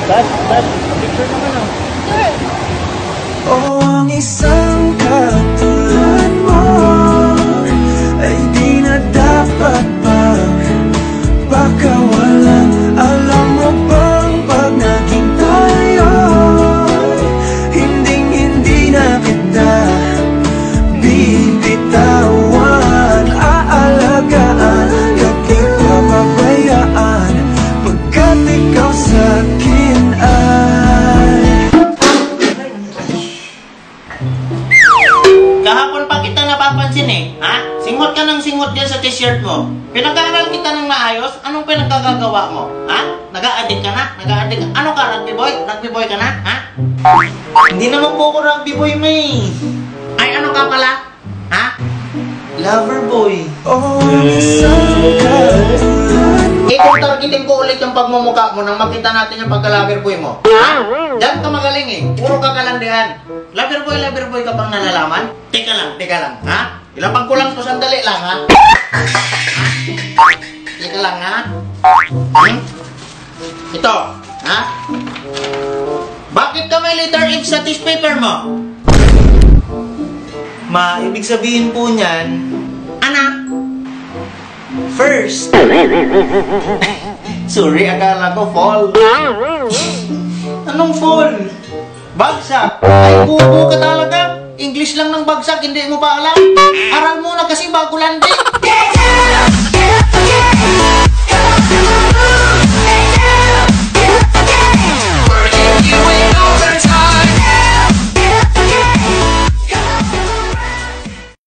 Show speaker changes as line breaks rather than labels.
Dad, picture naman ah.
Oh, ang isang katulad mo ay di na dapat pagpakawalan. Alam mo bang pag naging tayo, hindi na kita bibitawan. Aalagaan, di papabayaan, pagkat ikaw sa'kin ay.
Kahapon pa kita napapansin eh, ha? Singot ka ng singot dyan sa t-shirt mo. Pinag-aaral kita ng maayos, anong pinagkagagawa mo? Ha? Nag-a-addict ka na? Nag-a-addict ka? Ano ka, rugby boy? Rugby boy ka na, ha? Hindi naman po ako rugby boy, may. Ay, ano ka pala? Ha? Lover boy.
Oh, ang isang katulad mo.
Kung targetin ko ulit yung pagmumukha mo nang makita natin yung pagka-lover boy mo. Ha? Diyan ka magaling eh. Puro ka kalandian. Lover boy ka bang nalalaman? Teka lang, ha? Ilapag ko lang to, sandali lang, ha? Teka lang, ha? Ito, ha? Bakit ka may letter H sa tissue paper mo? Ma, ibig sabihin po niyan, anak, first. Sorry, akala ko fall. Anong fall? Bagsak. Ay, bubo ka talaga. English lang ng bagsak, hindi mo pa alam. Aral mo na kasi bago landi.